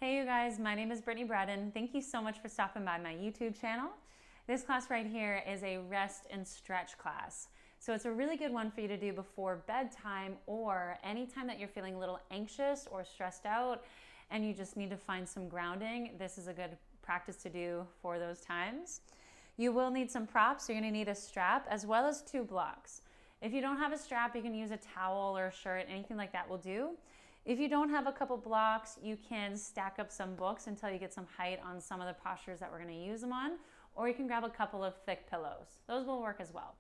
Hey you guys, my name is Brittany Bryden. Thank you so much for stopping by my YouTube channel. This class right here is a rest and stretch class. So it's a really good one for you to do before bedtime or anytime that you're feeling a little anxious or stressed out and you just need to find some grounding. This is a good practice to do for those times. You will need some props. So you're gonna need a strap as well as 2 blocks. If you don't have a strap, you can use a towel or a shirt, anything like that will do. If you don't have a couple blocks, you can stack up some books until you get some height on some of the postures that we're going to use them on, or you can grab a couple of thick pillows. Those will work as well.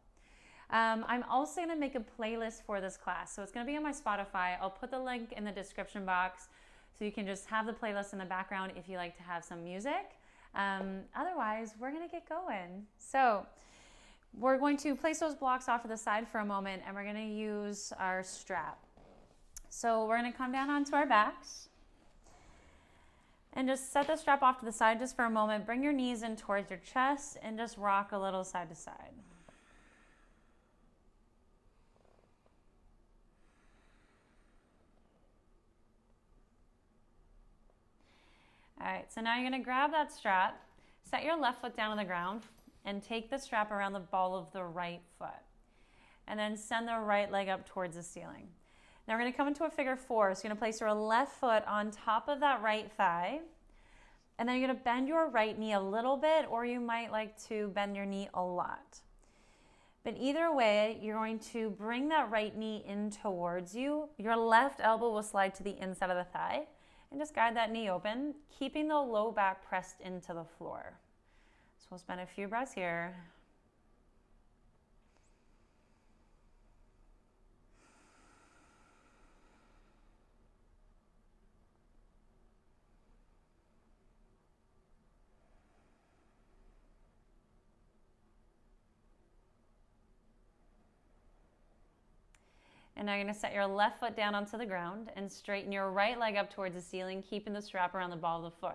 I'm also going to make a playlist for this class, so it's going to be on my Spotify. I'll put the link in the description box so you can just have the playlist in the background if you like to have some music. Otherwise, we're going to get going. So we're going to place those blocks off to the side for a moment, and we're going to use our strap. So we're going to come down onto our backs and just set the strap off to the side just for a moment. Bring your knees in towards your chest and just rock a little side to side. All right, so now you're going to grab that strap, set your left foot down on the ground, and take the strap around the ball of the right foot. And then send the right leg up towards the ceiling. Now we're going to come into a figure 4. So you're going to place your left foot on top of that right thigh. And then you're going to bend your right knee a little bit, or you might like to bend your knee a lot. But either way, you're going to bring that right knee in towards you. Your left elbow will slide to the inside of the thigh. And just guide that knee open, keeping the low back pressed into the floor. So we'll spend a few breaths here. And now you're going to set your left foot down onto the ground and straighten your right leg up towards the ceiling, keeping the strap around the ball of the foot.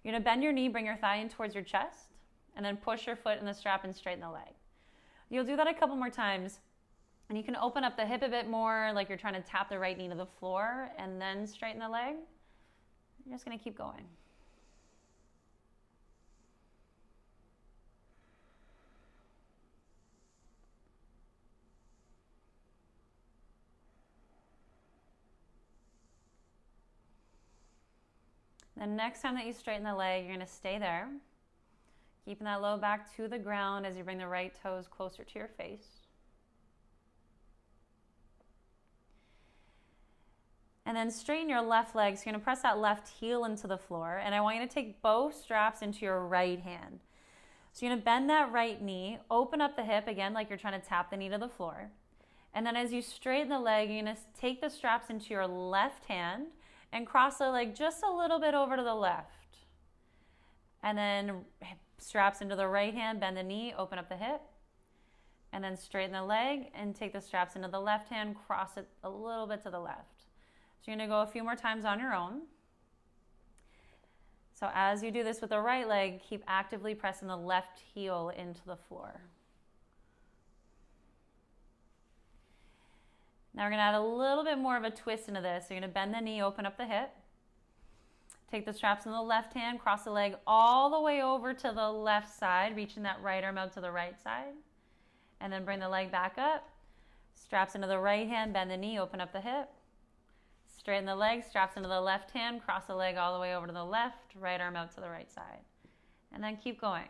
You're going to bend your knee, bring your thigh in towards your chest, and then push your foot in the strap and straighten the leg. You'll do that a couple more times, and you can open up the hip a bit more, like you're trying to tap the right knee to the floor, and then straighten the leg. You're just going to keep going. The next time that you straighten the leg, you're going to stay there, keeping that low back to the ground as you bring the right toes closer to your face. And then straighten your left leg. So you're going to press that left heel into the floor, and I want you to take both straps into your right hand. So you're going to bend that right knee, open up the hip again like you're trying to tap the knee to the floor. And then as you straighten the leg, you're going to take the straps into your left hand and cross the leg just a little bit over to the left. And then straps into the right hand, bend the knee, open up the hip. And then straighten the leg and take the straps into the left hand, cross it a little bit to the left. So you're going to go a few more times on your own. So as you do this with the right leg, keep actively pressing the left heel into the floor. Now we're going to add a little bit more of a twist into this. So you're going to bend the knee, open up the hip. Take the straps in the left hand, cross the leg all the way over to the left side, reaching that right arm out to the right side. And then bring the leg back up. Straps into the right hand, bend the knee, open up the hip. Straighten the leg, straps into the left hand, cross the leg all the way over to the left, right arm out to the right side. And then keep going.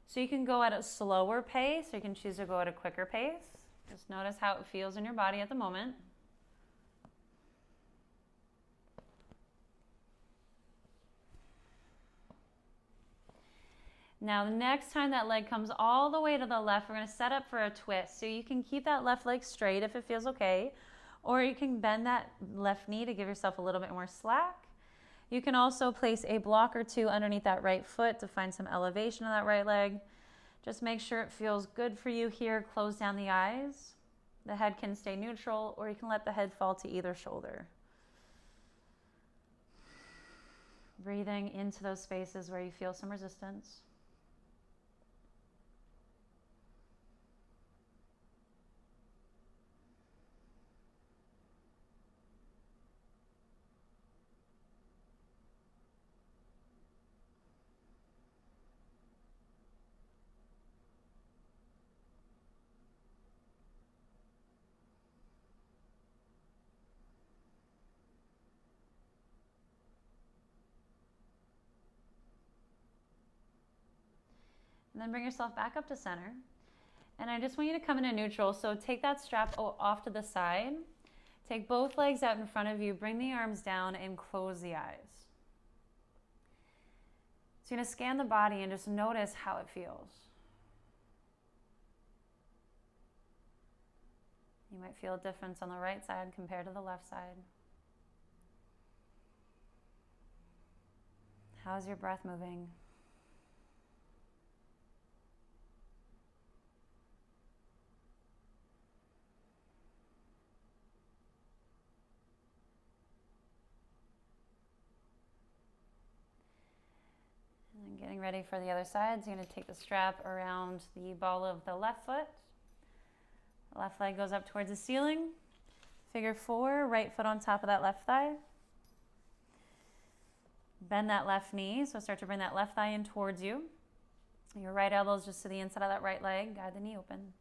So you can go at a slower pace, or you can choose to go at a quicker pace. Just notice how it feels in your body at the moment. Now the next time that leg comes all the way to the left, we're going to set up for a twist. So you can keep that left leg straight if it feels okay, or you can bend that left knee to give yourself a little bit more slack. You can also place a block or 2 underneath that right foot to find some elevation on that right leg. Just make sure it feels good for you here. Close down the eyes. The head can stay neutral, or you can let the head fall to either shoulder. Breathing into those spaces where you feel some resistance. And then bring yourself back up to center. And I just want you to come into neutral. So take that strap off to the side. Take both legs out in front of you. Bring the arms down and close the eyes. So you're going to scan the body and just notice how it feels. You might feel a difference on the right side compared to the left side. How's your breath moving? And then getting ready for the other side. So you're going to take the strap around the ball of the left foot. The left leg goes up towards the ceiling. Figure 4, right foot on top of that left thigh. Bend that left knee, so start to bring that left thigh in towards you. Your right elbow is just to the inside of that right leg. Guide the knee open.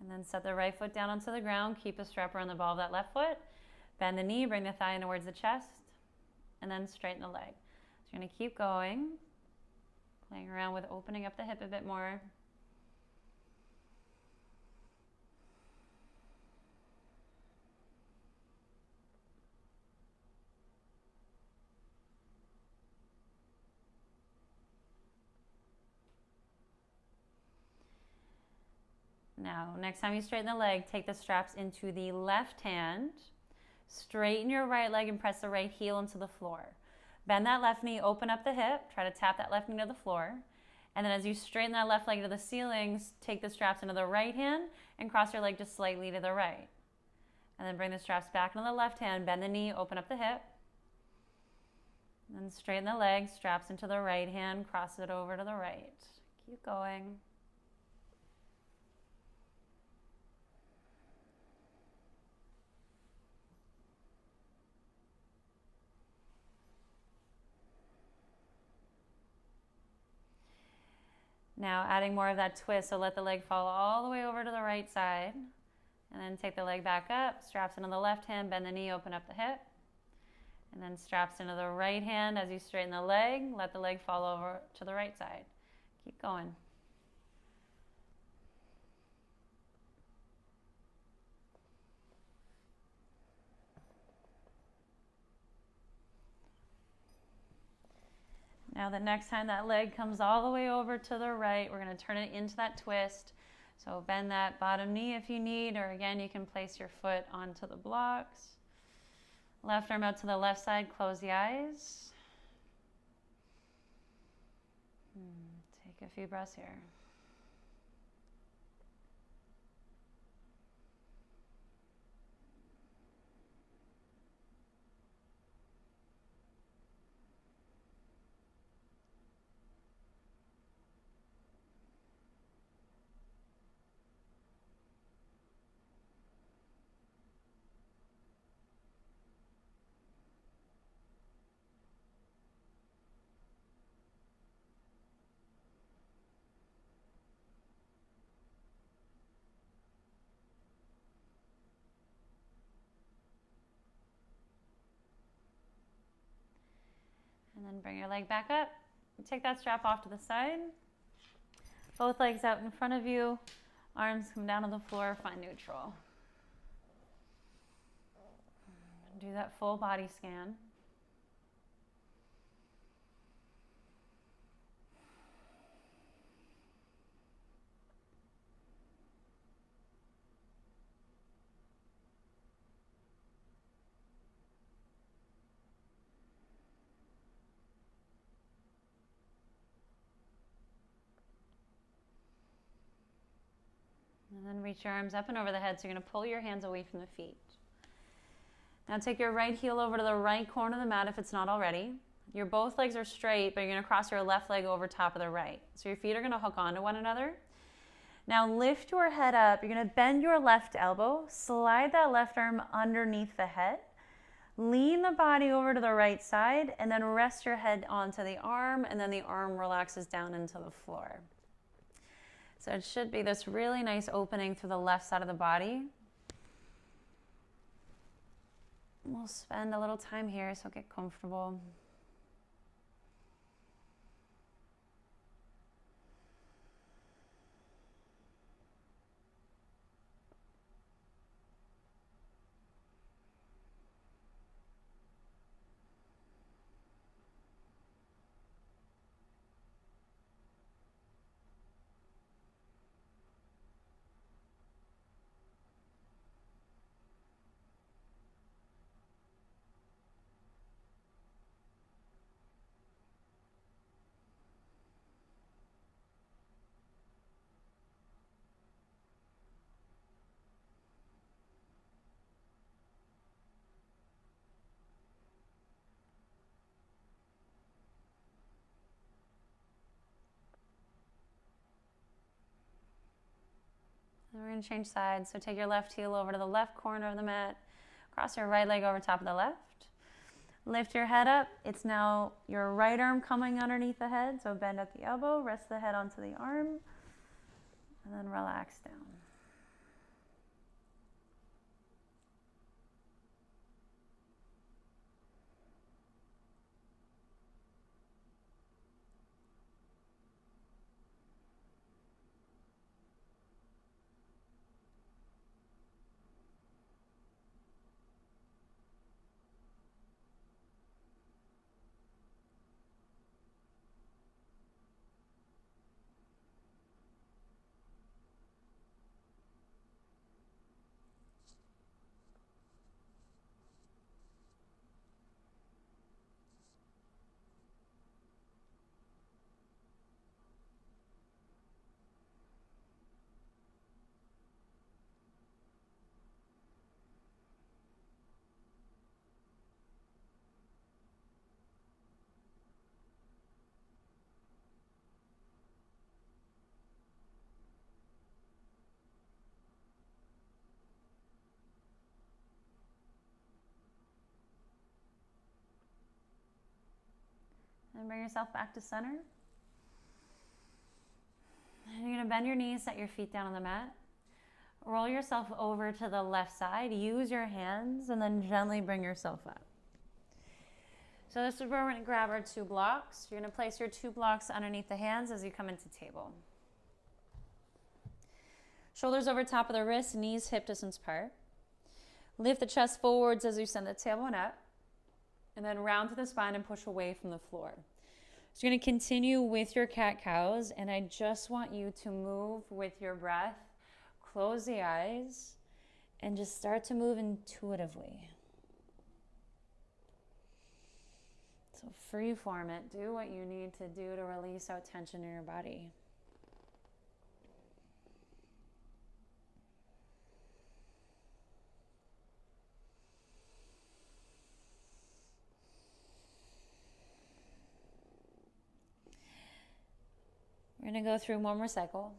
And then set the right foot down onto the ground. Keep the strap around the ball of that left foot. Bend the knee, bring the thigh in towards the chest, and then straighten the leg. So you're going to keep going, playing around with opening up the hip a bit more. Now, next time you straighten the leg, take the straps into the left hand. Straighten your right leg and press the right heel into the floor. Bend that left knee, open up the hip. Try to tap that left knee to the floor. And then as you straighten that left leg to the ceiling, take the straps into the right hand and cross your leg just slightly to the right. And then bring the straps back into the left hand. Bend the knee, open up the hip. And then straighten the leg, straps into the right hand, cross it over to the right. Keep going. Now adding more of that twist, so let the leg fall all the way over to the right side. And then take the leg back up, straps into the left hand, bend the knee, open up the hip. And then straps into the right hand as you straighten the leg, let the leg fall over to the right side. Keep going. Now the next time that leg comes all the way over to the right, we're going to turn it into that twist. So bend that bottom knee if you need, or again, you can place your foot onto the blocks. Left arm out to the left side, close the eyes. Take a few breaths here. And then bring your leg back up. Take that strap off to the side. Both legs out in front of you. Arms come down to the floor, find neutral. Do that full body scan. And then reach your arms up and over the head, so you're going to pull your hands away from the feet. Now take your right heel over to the right corner of the mat if it's not already. Your both legs are straight, but you're going to cross your left leg over top of the right. So your feet are going to hook onto one another. Now lift your head up. You're going to bend your left elbow, slide that left arm underneath the head, lean the body over to the right side, and then rest your head onto the arm, and then the arm relaxes down into the floor. So it should be this really nice opening through the left side of the body. We'll spend a little time here, so get comfortable. And we're going to change sides. So take your left heel over to the left corner of the mat. Cross your right leg over top of the left. Lift your head up. It's now your right arm coming underneath the head. So bend at the elbow, rest the head onto the arm, and then relax down. And bring yourself back to center. And you're going to bend your knees, set your feet down on the mat. Roll yourself over to the left side. Use your hands and then gently bring yourself up. So this is where we're going to grab our 2 blocks. You're going to place your 2 blocks underneath the hands as you come into table. Shoulders over top of the wrists, knees hip distance apart. Lift the chest forwards as you send the tailbone up. And then round to the spine and push away from the floor. So you're going to continue with your cat-cows, and I just want you to move with your breath. Close the eyes and just start to move intuitively. So free form it. Do what you need to do to release out tension in your body. We're going to go through one more cycle.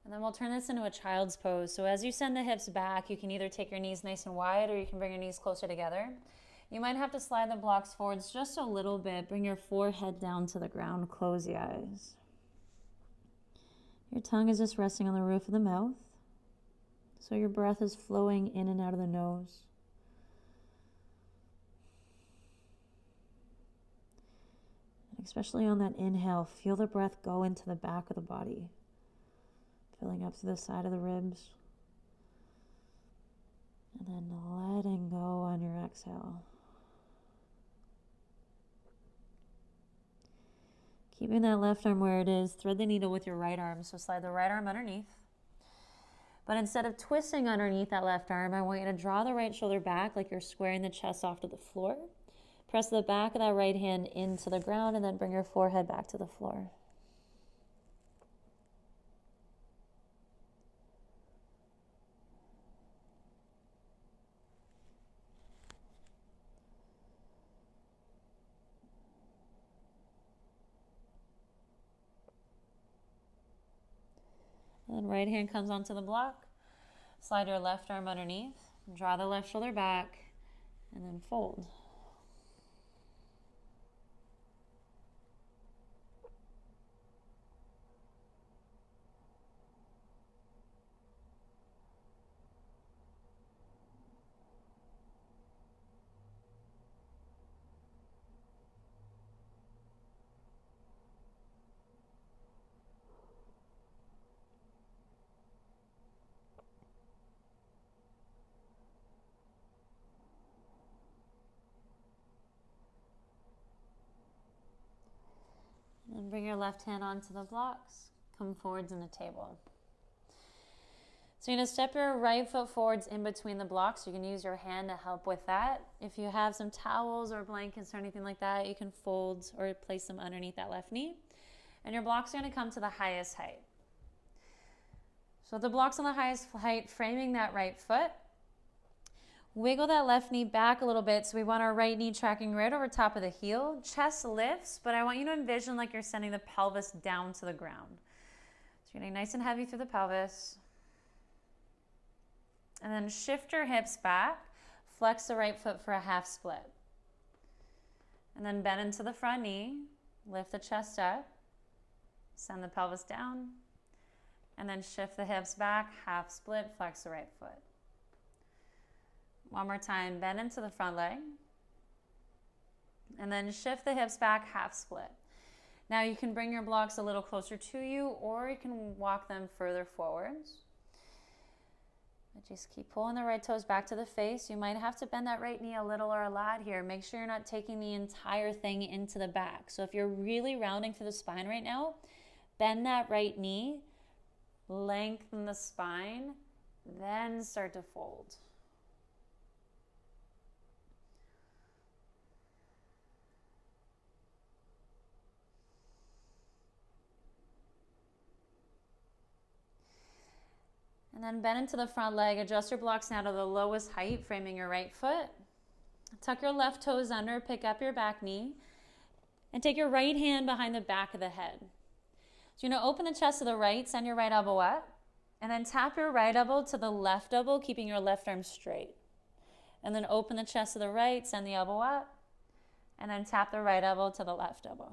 And then we'll turn this into a child's pose. So as you send the hips back, you can either take your knees nice and wide or you can bring your knees closer together. You might have to slide the blocks forwards just a little bit. Bring your forehead down to the ground. Close the eyes. Your tongue is just resting on the roof of the mouth. So your breath is flowing in and out of the nose. Especially on that inhale, feel the breath go into the back of the body, filling up to the side of the ribs. And then letting go on your exhale. Keeping that left arm where it is, thread the needle with your right arm. So slide the right arm underneath. But instead of twisting underneath that left arm, I want you to draw the right shoulder back like you're squaring the chest off to the floor. Press the back of that right hand into the ground and then bring your forehead back to the floor. Then right hand comes onto the block. Slide your left arm underneath. Draw the left shoulder back. And then fold. And bring your left hand onto the blocks. Come forwards in the table. So you're going to step your right foot forwards in between the blocks. You can use your hand to help with that. If you have some towels or blankets or anything like that, you can fold or place them underneath that left knee. And your blocks are going to come to the highest height. So the blocks on the highest height, framing that right foot. Wiggle that left knee back a little bit. So we want our right knee tracking right over top of the heel. Chest lifts, but I want you to envision like you're sending the pelvis down to the ground. So you're getting nice and heavy through the pelvis. And then shift your hips back. Flex the right foot for a half split. And then bend into the front knee. Lift the chest up. Send the pelvis down. And then shift the hips back. Half split. Flex the right foot. One more time, bend into the front leg. And then shift the hips back, half split. Now you can bring your blocks a little closer to you, or you can walk them further forwards. But just keep pulling the right toes back to the face. You might have to bend that right knee a little or a lot here. Make sure you're not taking the entire thing into the back. So if you're really rounding through the spine right now, bend that right knee, lengthen the spine, then start to fold. And then bend into the front leg. Adjust your blocks now to the lowest height, framing your right foot. Tuck your left toes under, pick up your back knee, and take your right hand behind the back of the head. So you're going to open the chest to the right, send your right elbow up, and then tap your right elbow to the left elbow, keeping your left arm straight. And then open the chest to the right, send the elbow up, and then tap the right elbow to the left elbow.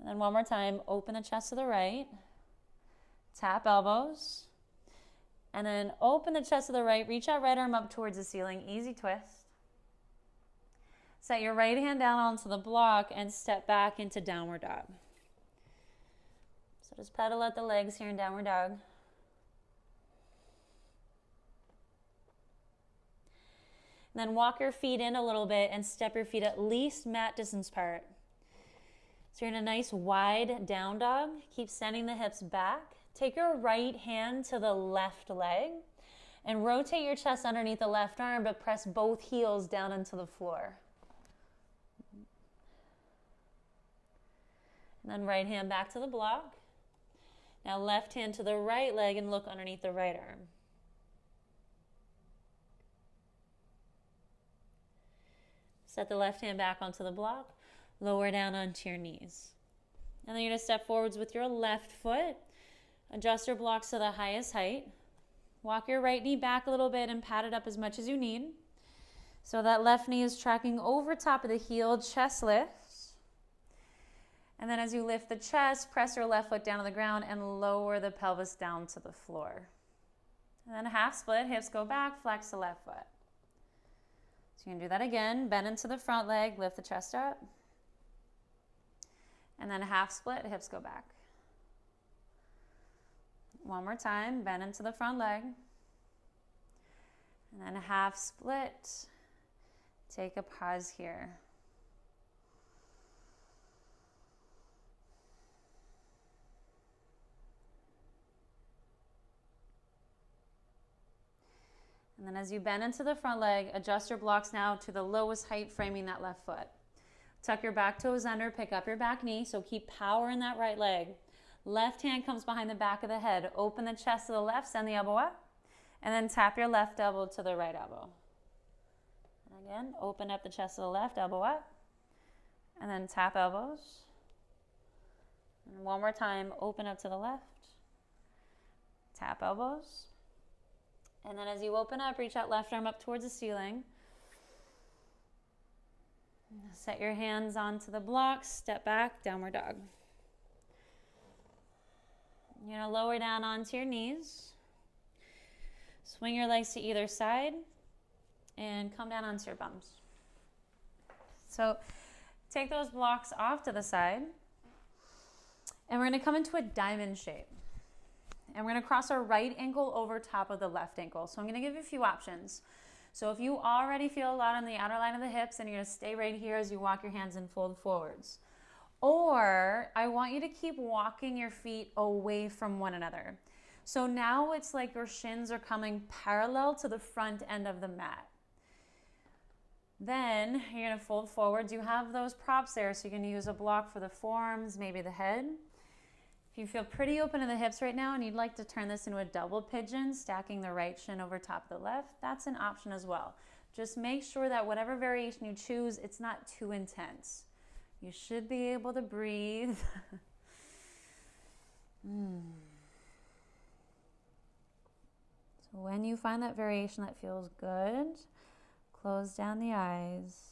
And then one more time, open the chest to the right, tap elbows, and then open the chest to the right, reach that right arm up towards the ceiling, easy twist. Set your right hand down onto the block and step back into downward dog. So just pedal out the legs here in downward dog. And then walk your feet in a little bit and step your feet at least mat distance apart. So you're in a nice wide down dog. Keep sending the hips back. Take your right hand to the left leg and rotate your chest underneath the left arm, but press both heels down into the floor. And then right hand back to the block. Now left hand to the right leg and look underneath the right arm. Set the left hand back onto the block. Lower down onto your knees. And then you're going to step forwards with your left foot. Adjust your blocks to the highest height. Walk your right knee back a little bit and pat it up as much as you need. So that left knee is tracking over top of the heel, chest lifts. And then as you lift the chest, press your left foot down to the ground and lower the pelvis down to the floor. And then half split, hips go back, flex the left foot. So you can do that again. Bend into the front leg, lift the chest up. And then half split, hips go back. One more time, bend into the front leg. And then half split. Take a pause here. And then as you bend into the front leg, adjust your blocks now to the lowest height, framing that left foot. Tuck your back toes under, pick up your back knee, so keep power in that right leg. Left hand comes behind the back of the head. Open the chest to the left, send the elbow up, and then tap your left elbow to the right elbow. And again, open up the chest to the left, elbow up, and then tap elbows. And one more time, open up to the left, Tap elbows. And then as you open up, reach that left arm up towards the ceiling. Set your hands onto the blocks, step back, downward dog. You're going to lower down onto your knees. Swing your legs to either side and come down onto your bums. So take those blocks off to the side. And we're going to come into a diamond shape. And we're going to cross our right ankle over top of the left ankle. So I'm going to give you a few options. So if you already feel a lot on the outer line of the hips, then you're going to stay right here as you walk your hands and fold forwards. Or I want you to keep walking your feet away from one another. So now it's like your shins are coming parallel to the front end of the mat. Then you're going to fold forwards. You have those props there, so you can use a block for the forearms, maybe the head. If you feel pretty open in the hips right now and you'd like to turn this into a double pigeon, stacking the right shin over top of the left, that's an option as well. Just make sure that whatever variation you choose, it's not too intense. You should be able to breathe. So when you find that variation that feels good, close down the eyes.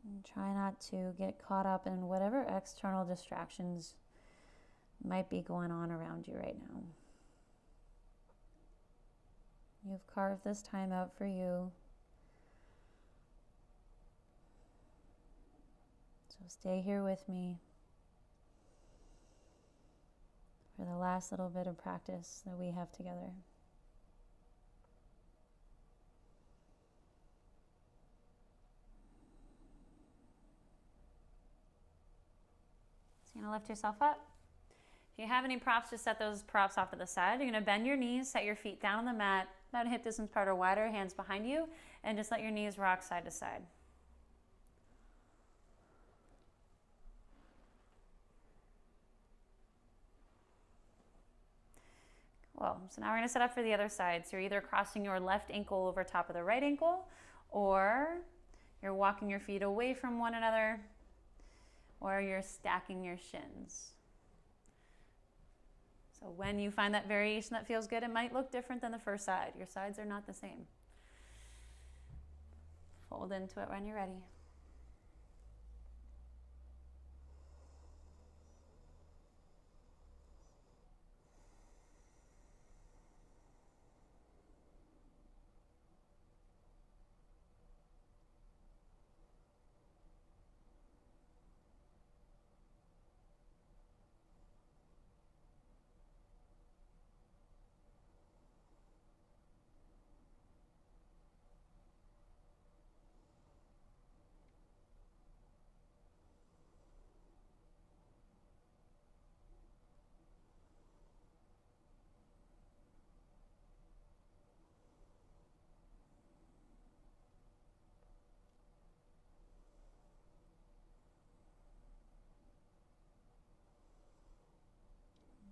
And try not to get caught up in whatever external distractions might be going on around you right now. You've carved this time out for you. So stay here with me for the last little bit of practice that we have together. So you're going to lift yourself up. If you have any props, just set those props off to the side. You're going to bend your knees, set your feet down on the mat, about a hip distance apart or wider, hands behind you, and just let your knees rock side to side. Cool. So now we're going to set up for the other side. So you're either crossing your left ankle over top of the right ankle, or you're walking your feet away from one another, or you're stacking your shins. So when you find that variation that feels good, it might look different than the first side. Your sides are not the same. Fold into it when you're ready.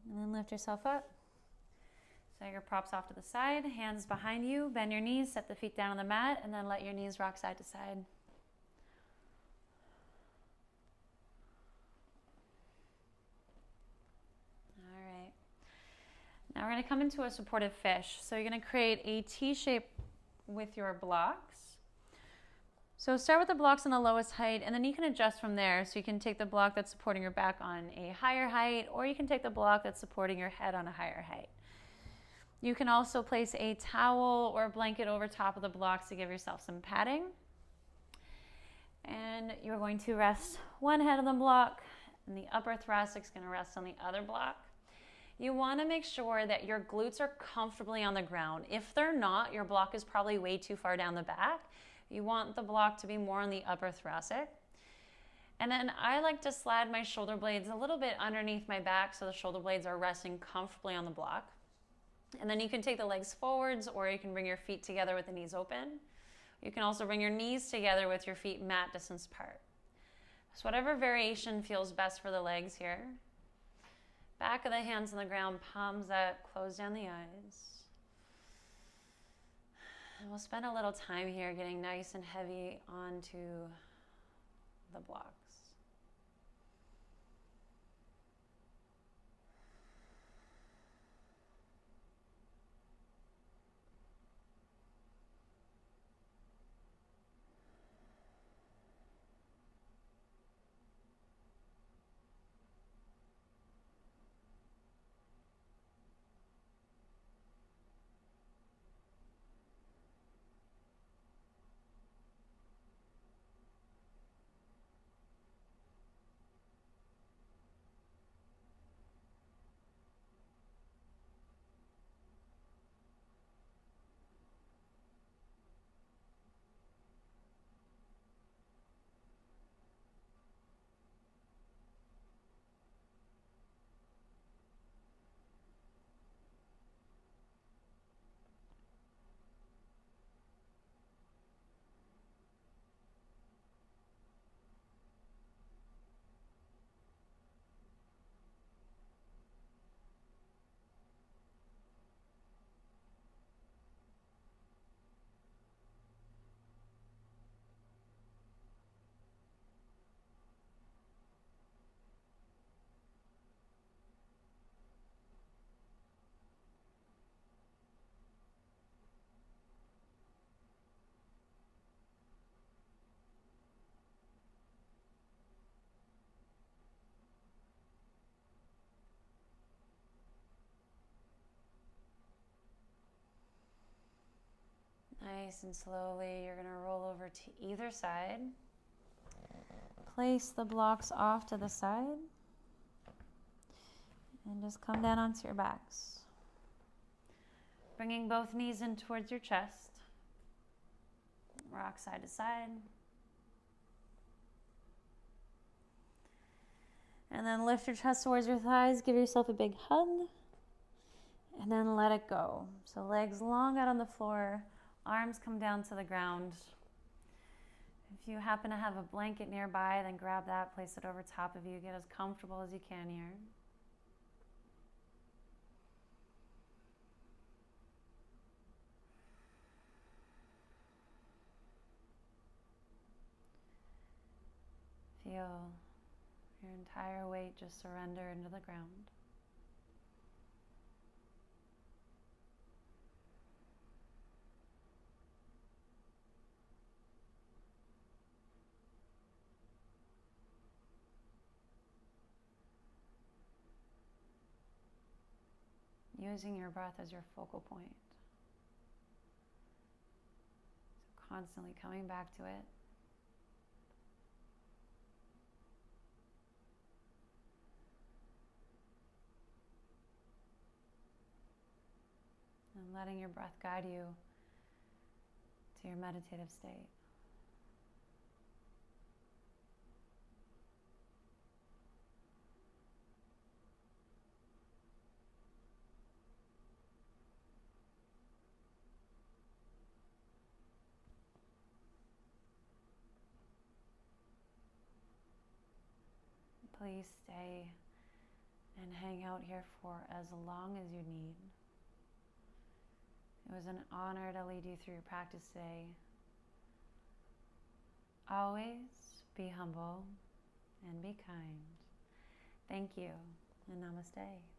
And then lift yourself up. Set your props off to the side, hands behind you, bend your knees, set the feet down on the mat, and then let your knees rock side to side. All right. Now we're going to come into a supportive fish. So you're going to create a T shape with your blocks. So start with the blocks on the lowest height, and then you can adjust from there. So you can take the block that's supporting your back on a higher height, or you can take the block that's supporting your head on a higher height. You can also place a towel or a blanket over top of the blocks to give yourself some padding. And you're going to rest one head on the block, and the upper thoracic is going to rest on the other block. You want to make sure that your glutes are comfortably on the ground. If they're not, your block is probably way too far down the back. You want the block to be more on the upper thoracic. And then I like to slide my shoulder blades a little bit underneath my back so the shoulder blades are resting comfortably on the block. And then you can take the legs forwards, or you can bring your feet together with the knees open. You can also bring your knees together with your feet mat distance apart. So whatever variation feels best for the legs here. Back of the hands on the ground, palms up, close down the eyes. And we'll spend a little time here getting nice and heavy onto the blocks. Nice and slowly, you're going to roll over to either side. Place the blocks off to the side. And just come down onto your backs. Bringing both knees in towards your chest. Rock side to side. And then lift your chest towards your thighs. Give yourself a big hug. And then let it go. So legs long out on the floor. Arms come down to the ground. If you happen to have a blanket nearby, then grab that, place it over top of you. Get as comfortable as you can here. Feel your entire weight just surrender into the ground. Using your breath as your focal point. So constantly coming back to it. And letting your breath guide you to your meditative state. Please stay and hang out here for as long as you need. It was an honor to lead you through your practice today. Always be humble and be kind. Thank you, and namaste.